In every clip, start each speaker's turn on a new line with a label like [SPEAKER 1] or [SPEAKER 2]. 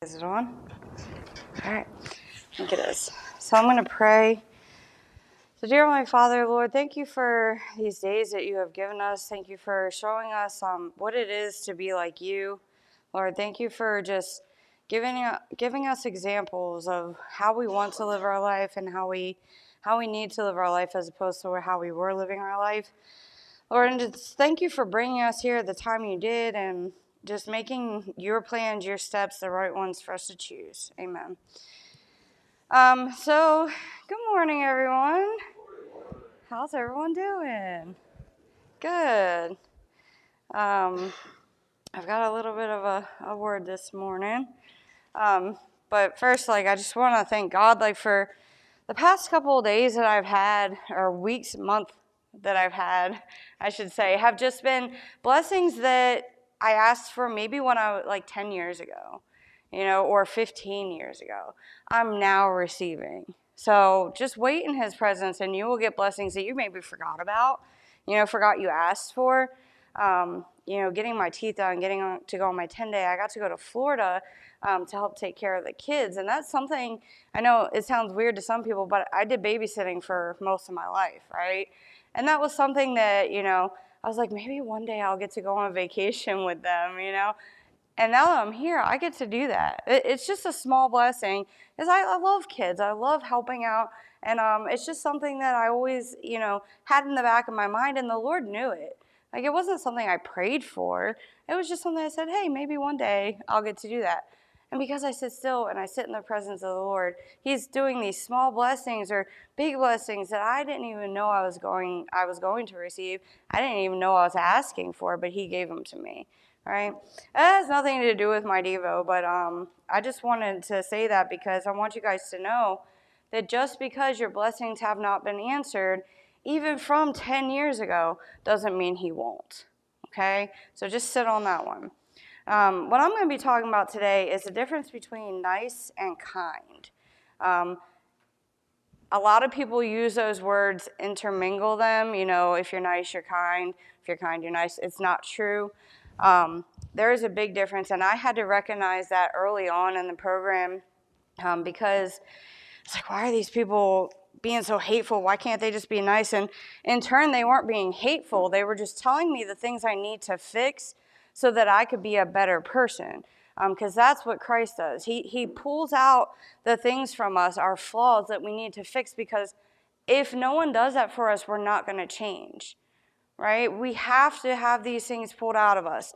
[SPEAKER 1] Is it on? All right. I think it is. So I'm going to pray. So dear Heavenly Father, Lord, thank you for these days that you have given us. Thank you for showing us what it is to be like you. Lord, thank you for just giving us examples of how we want to live our life and how we need to live our life as opposed to how we were living our life. Lord, and just thank you for bringing us here at the time you did and just making your plans, your steps, the right ones for us to choose. Amen. So, good morning, everyone. How's everyone doing? Good. I've got a little bit of a word this morning. But first, I just want to thank God, for the past couple of days that I've had, or weeks, month that I've had, I should say, have just been blessings that I asked for maybe when I was 10 years ago, or 15 years ago. I'm now receiving. So just wait in his presence and you will get blessings that you maybe forgot about, forgot you asked for. Getting my teeth done, getting to go on my 10-day. I got to go to Florida to help take care of the kids. And that's something, I know it sounds weird to some people, but I did babysitting for most of my life, right? And that was something that, I was like, maybe one day I'll get to go on vacation with them, And now that I'm here, I get to do that. It's just a small blessing, because I love kids. I love helping out. And it's just something that I always, had in the back of my mind, and the Lord knew it. It wasn't something I prayed for. It was just something I said, hey, maybe one day I'll get to do that. And because I sit still and I sit in the presence of the Lord, he's doing these small blessings or big blessings that I didn't even know I was going to receive. I didn't even know I was asking for, but he gave them to me. Right? That has nothing to do with my Devo, but I just wanted to say that because I want you guys to know that just because your blessings have not been answered, even from 10 years ago, doesn't mean he won't. Okay? So just sit on that one. What I'm going to be talking about today is the difference between nice and kind. A lot of people use those words, intermingle them. If you're nice, you're kind. If you're kind, you're nice. It's not true. There is a big difference, and I had to recognize that early on in the program because it's why are these people being so hateful? Why can't they just be nice? And in turn, they weren't being hateful. They were just telling me the things I need to fix so that I could be a better person. Because that's what Christ does. He pulls out the things from us, our flaws that we need to fix, because if no one does that for us, we're not going to change. Right? We have to have these things pulled out of us.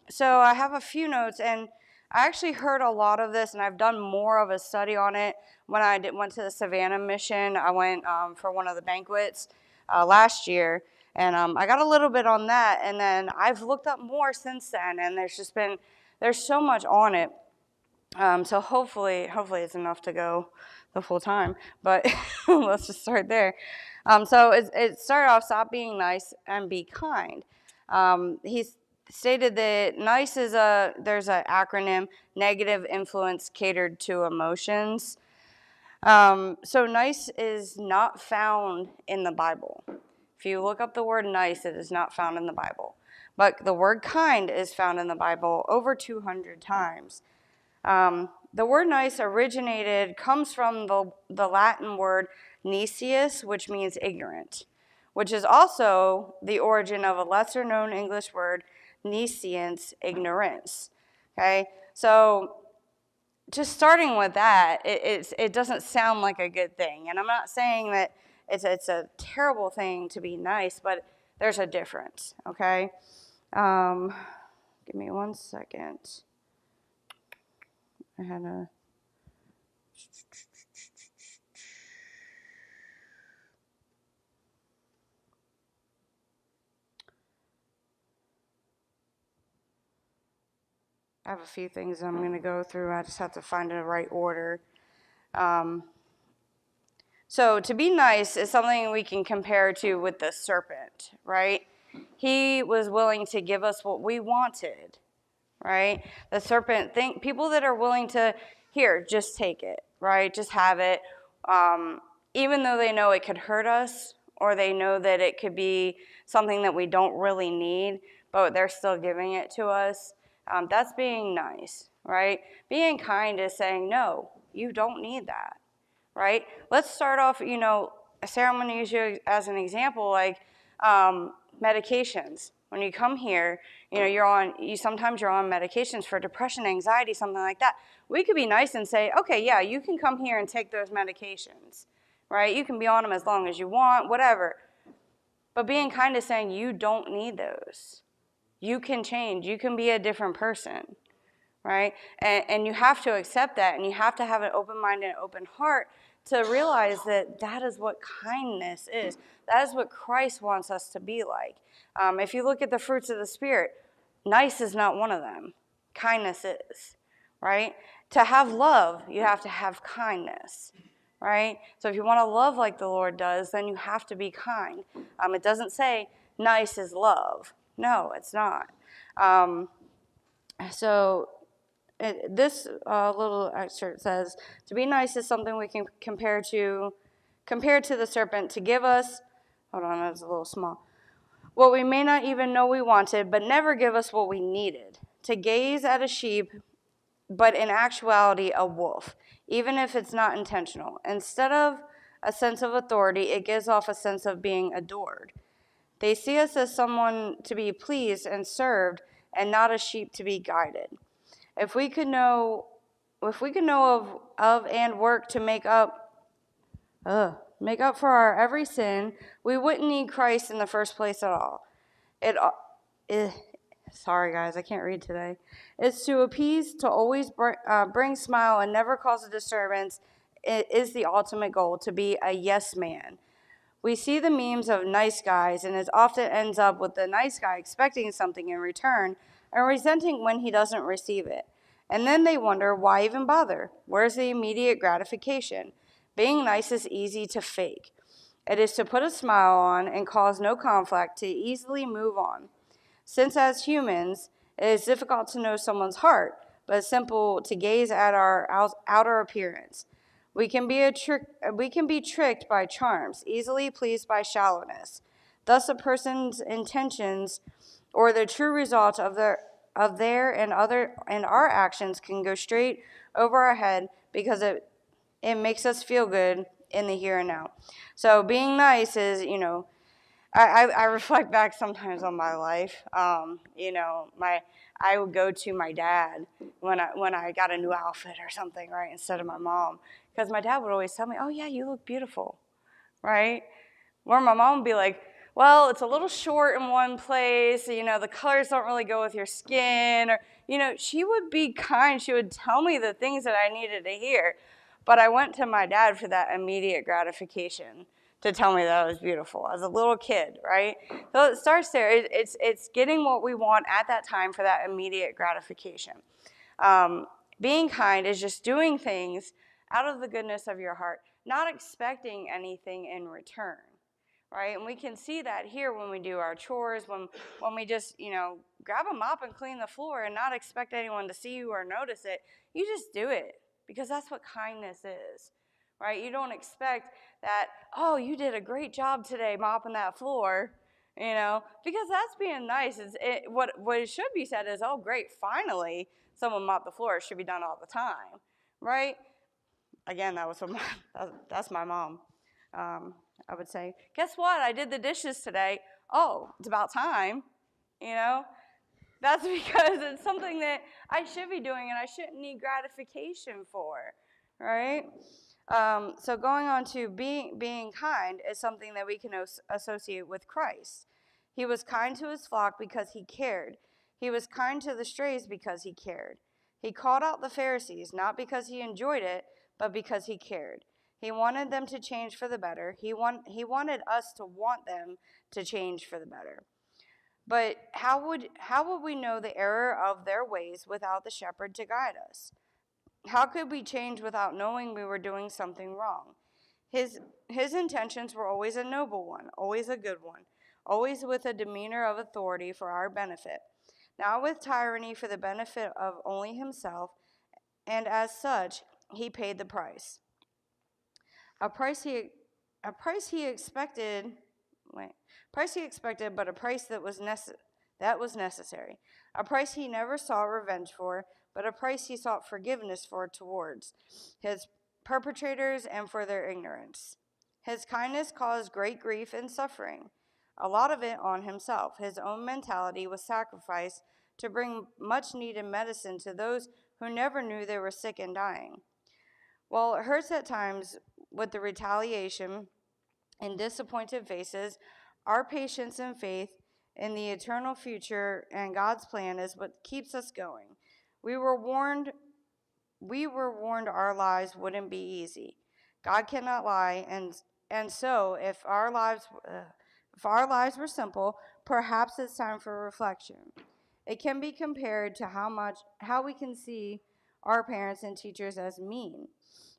[SPEAKER 1] So I have a few notes, and I actually heard a lot of this, and I've done more of a study on it when I went to the Savannah mission. I went for one of the banquets last year, and I got a little bit on that, and then I've looked up more since then, and there's so much on it. So hopefully it's enough to go the full time, but let's just start there. So it started off, stop being nice and be kind. He stated that nice is there's an acronym, negative influence catered to emotions. So nice is not found in the Bible. If you look up the word nice, it is not found in the Bible. But the word kind is found in the Bible over 200 times. The word nice comes from the Latin word necius, which means ignorant, which is also the origin of a lesser known English word, nescience, ignorance. Okay, so just starting with that, it doesn't sound like a good thing. And I'm not saying that it's a terrible thing to be nice, but there's a difference, okay? Give me 1 second. I have a few things I'm going to go through. I just have to find the right order. So to be nice is something we can compare to with the serpent, right? He was willing to give us what we wanted, right? The serpent, people that are willing to, here, just take it, right? Just have it, even though they know it could hurt us, or they know that it could be something that we don't really need, but they're still giving it to us. That's being nice, right? Being kind is saying, no, you don't need that, right? Let's start off, Sarah, I'm going to use you as an example, like medications. When you come here, sometimes you're on medications for depression, anxiety, something like that. We could be nice and say, okay, yeah, you can come here and take those medications, right? You can be on them as long as you want, whatever. But being kind is saying you don't need those. You can change. You can be a different person, right? And you have to accept that, and you have to have an open mind and an open heart to realize that that is what kindness is. That is what Christ wants us to be like. If you look at the fruits of the Spirit, nice is not one of them. Kindness is, right? To have love, you have to have kindness, right? So if you want to love like the Lord does, then you have to be kind. It doesn't say nice is love. No, it's not. This little excerpt says, to be nice is something we can compare to the serpent, to give us, hold on, that's a little small, what we may not even know we wanted, but never give us what we needed. To gaze at a sheep, but in actuality a wolf, even if it's not intentional. Instead of a sense of authority, it gives off a sense of being adored. They see us as someone to be pleased and served, and not a sheep to be guided. If we could know of and work to make up for our every sin, we wouldn't need Christ in the first place at all. Sorry guys, I can't read today. It's to appease, to always bring smile and never cause a disturbance. It is the ultimate goal, to be a yes man. We see the memes of nice guys, and it often ends up with the nice guy expecting something in return and resenting when he doesn't receive it. And then they wonder, why even bother? Where's the immediate gratification? Being nice is easy to fake. It is to put a smile on and cause no conflict, to easily move on. Since as humans, it is difficult to know someone's heart, but it's simple to gaze at our outer appearance. We can be tricked by charms, easily pleased by shallowness. Thus, a person's intentions or the true result of their and our actions can go straight over our head because it makes us feel good in the here and now. So being nice is, I reflect back sometimes on my life. I would go to my dad when I got a new outfit or something, right, instead of my mom, because my dad would always tell me, "Oh yeah, you look beautiful," right? Where my mom would be like, "Well, it's a little short in one place. The colors don't really go with your skin," or she would be kind. She would tell me the things that I needed to hear, but I went to my dad for that immediate gratification, to tell me that I was beautiful as a little kid, right? So it starts there. It's getting what we want at that time for that immediate gratification. Being kind is just doing things out of the goodness of your heart, not expecting anything in return, right? And we can see that here when we do our chores, when we just, grab a mop and clean the floor and not expect anyone to see you or notice it. You just do it because that's what kindness is. Right? You don't expect that, oh, you did a great job today mopping that floor, because that's being nice. What it should be said is, oh, great, finally someone mopped the floor. It should be done all the time, right? Again, that's my mom. I would say, guess what? I did the dishes today. Oh, it's about time, That's because it's something that I should be doing and I shouldn't need gratification for, right? So going on to being kind is something that we can associate with Christ. He was kind to his flock because he cared. He was kind to the strays because he cared. He called out the Pharisees, not because he enjoyed it, but because he cared. He wanted them to change for the better. He wanted us to want them to change for the better. But how would we know the error of their ways without the shepherd to guide us? How could we change without knowing we were doing something wrong? His intentions were always a noble one, always a good one, always with a demeanor of authority for our benefit, not with tyranny for the benefit of only himself, and as such, he paid the price. A price he expected, but a price that was necessary. A price he never sought revenge for, but a price he sought forgiveness for towards his perpetrators and for their ignorance. His kindness caused great grief and suffering, a lot of it on himself. His own mentality was sacrificed to bring much needed medicine to those who never knew they were sick and dying. While it hurts at times with the retaliation and disappointed faces, our patience and faith in the eternal future and God's plan is what keeps us going. We were warned our lives wouldn't be easy. God cannot lie, and so if our lives were simple, perhaps it's time for reflection. It can be compared to how we can see our parents and teachers as mean.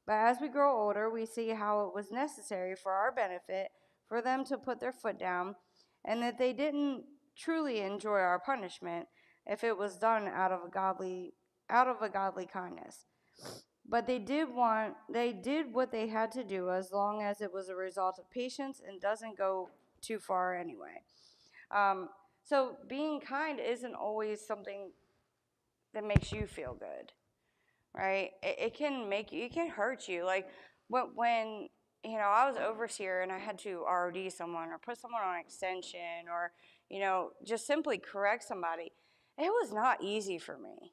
[SPEAKER 1] But as we grow older, we see how it was necessary for our benefit for them to put their foot down, and that they didn't truly enjoy our punishment if it was done out of a godly kindness. But they did what they had to do, as long as it was a result of patience and doesn't go too far anyway. So being kind isn't always something that makes you feel good, right? It can hurt you. Like when I was overseer and I had to ROD someone or put someone on extension or just simply correct somebody, it was not easy for me.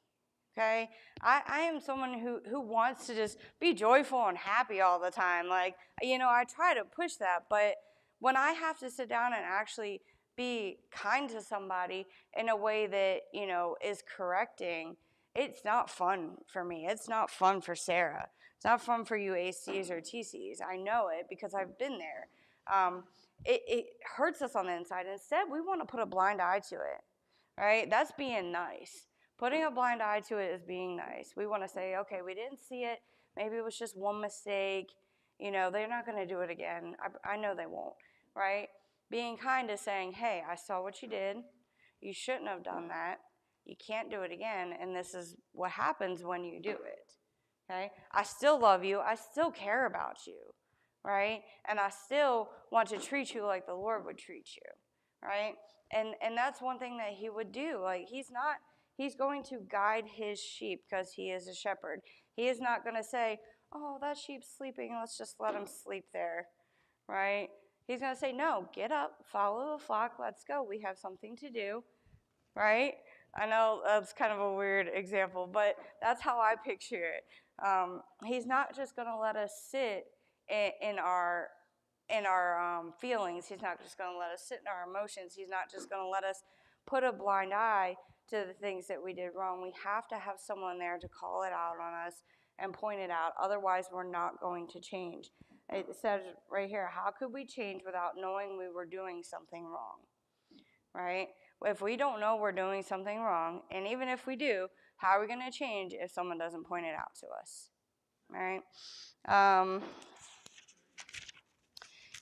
[SPEAKER 1] Okay, I am someone who wants to just be joyful and happy all the time. Like, I try to push that, but when I have to sit down and actually be kind to somebody in a way that, is correcting, it's not fun for me. It's not fun for Sarah. It's not fun for you ACs or TCs. I know it because I've been there. It hurts us on the inside. Instead, we want to put a blind eye to it, right? That's being nice. Putting a blind eye to it is being nice. We want to say, okay, we didn't see it. Maybe it was just one mistake. They're not going to do it again. I know they won't, right? Being kind is saying, hey, I saw what you did. You shouldn't have done that. You can't do it again, and this is what happens when you do it, okay? I still love you. I still care about you, right? And I still want to treat you like the Lord would treat you, right? And that's one thing that he would do. Like, he's going to guide his sheep because he is a shepherd. He is not going to say, oh, that sheep's sleeping. Let's just let him sleep there, right? He's going to say, no, get up, follow the flock. Let's go. We have something to do, right? I know that's kind of a weird example, but that's how I picture it. He's not just going to let us sit in our feelings. He's not just going to let us sit in our emotions. He's not just going to let us put a blind eye to the things that we did wrong. We have to have someone there to call it out on us and point it out. Otherwise, we're not going to change. It says right here, how could we change without knowing we were doing something wrong, right? If we don't know we're doing something wrong, and even if we do, how are we going to change if someone doesn't point it out to us, right?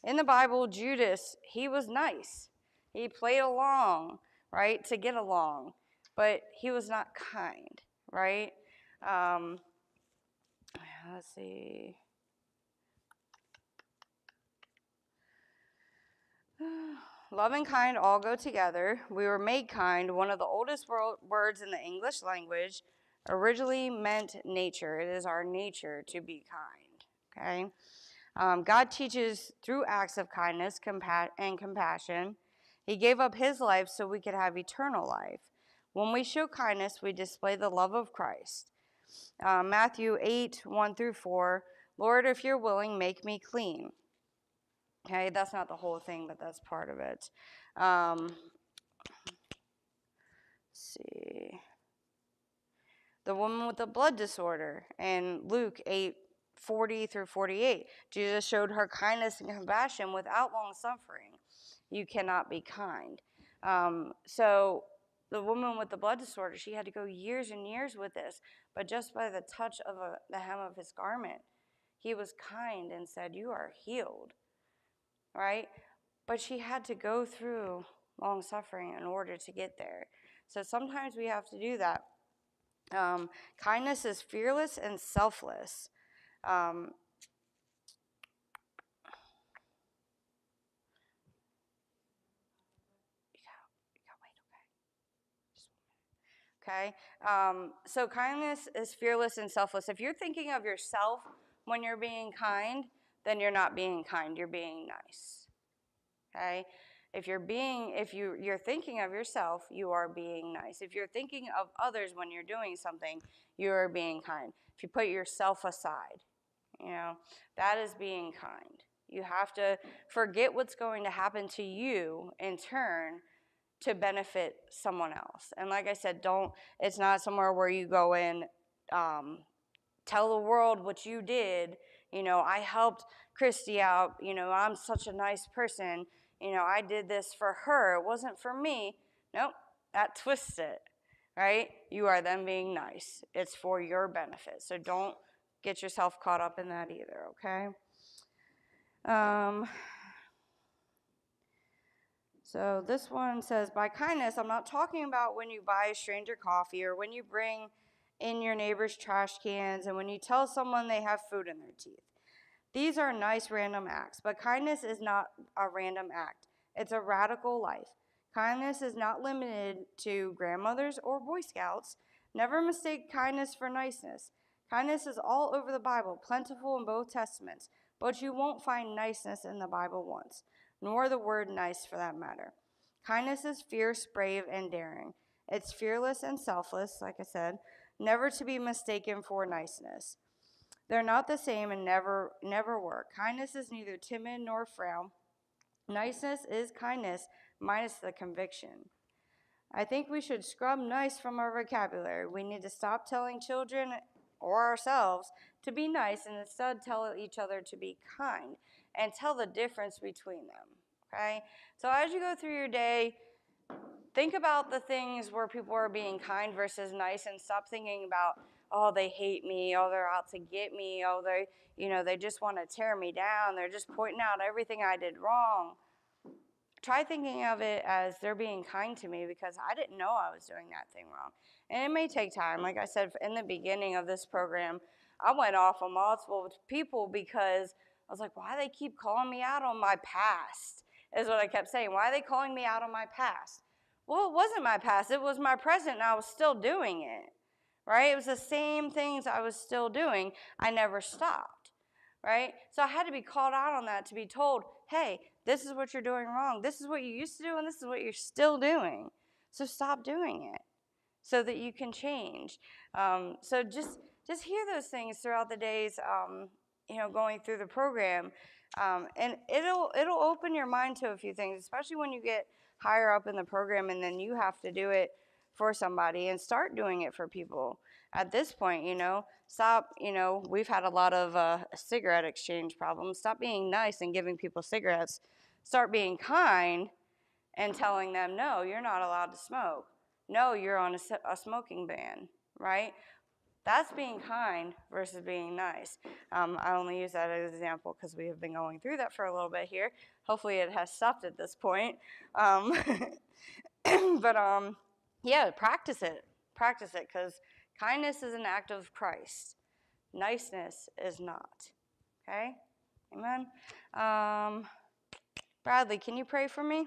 [SPEAKER 1] In the Bible, Judas, he was nice. He played along, right, to get along, but he was not kind, right? Let's see. Love and kind all go together. We were made kind. One of the oldest words in the English language originally meant nature. It is our nature to be kind, okay? God teaches through acts of kindness and compassion. He gave up his life so we could have eternal life. When we show kindness, we display the love of Christ. Matthew 8, 1 through 4, Lord, if you're willing, make me clean. Okay, that's not the whole thing, but that's part of it. Let's see. The woman with the blood disorder in Luke 8, 40 through 48. Jesus showed her kindness and compassion without long suffering. You cannot be kind. So the woman with the blood disorder, she had to go years and years with this, but just by the touch of the hem of his garment, he was kind and said, you are healed, right? But she had to go through long suffering in order to get there. So sometimes we have to do that. Kindness is fearless and selfless. You got wait, okay. Just 1 minute. Okay? So kindness is fearless and selfless. If you're thinking of yourself when you're being kind, then you're not being kind, you're being nice. Okay? If you're thinking of yourself, you are being nice. If you're thinking of others when you're doing something, you are being kind. If you put yourself aside, that is being kind. You have to forget what's going to happen to you in turn to benefit someone else. And like I said, it's not somewhere where you go in, tell the world what you did. I helped Christy out. I'm such a nice person. I did this for her. It wasn't for me. Nope, that twists it, right? You are then being nice. It's for your benefit. So don't get yourself caught up in that either, okay? So this one says, by kindness, I'm not talking about when you buy a stranger coffee or when you bring in your neighbor's trash cans and when you tell someone they have food in their teeth. These are nice random acts, but kindness is not a random act. It's a radical life. Kindness is not limited to grandmothers or Boy Scouts. Never mistake kindness for niceness. Kindness is all over the Bible, plentiful in both Testaments, but you won't find niceness in the Bible once, nor the word nice for that matter. Kindness is fierce, brave, and daring. It's fearless and selfless, like I said, never to be mistaken for niceness. They're not the same and never were. Kindness is neither timid nor frail. Niceness is kindness minus the conviction. I think we should scrub nice from our vocabulary. We need to stop telling children or ourselves to be nice and instead tell each other to be kind and tell the difference between them, okay? So as you go through your day, think about the things where people are being kind versus nice and stop thinking about, oh, they hate me, oh, they're out to get me, oh, they just want to tear me down, they're just pointing out everything I did wrong. Try thinking of it as they're being kind to me because I didn't know I was doing that thing wrong. And it may take time. Like I said, in the beginning of this program, I went off on multiple people because I was like, why do they keep calling me out on my past? Is what I kept saying. Why are they calling me out on my past? Well, it wasn't my past. It was my present, and I was still doing it, right? It was the same things I was still doing. I never stopped, right? So I had to be called out on that to be told, hey, this is what you're doing wrong. This is what you used to do, and this is what you're still doing. So stop doing it so that you can change. So just hear those things throughout the days, going through the program. And it'll open your mind to a few things, especially when you get higher up in the program and then you have to do it for somebody and start doing it for people. At this point, stop, we've had a lot of cigarette exchange problems. Stop being nice and giving people cigarettes. Start being kind and telling them, no, you're not allowed to smoke. No, you're on a smoking ban, right? That's being kind versus being nice. I only use that as an example because we have been going through that for a little bit here. Hopefully it has stopped at this point. Yeah, practice it. Practice it because kindness is an act of Christ. Niceness is not. Okay? Amen? Bradley, can you pray for me?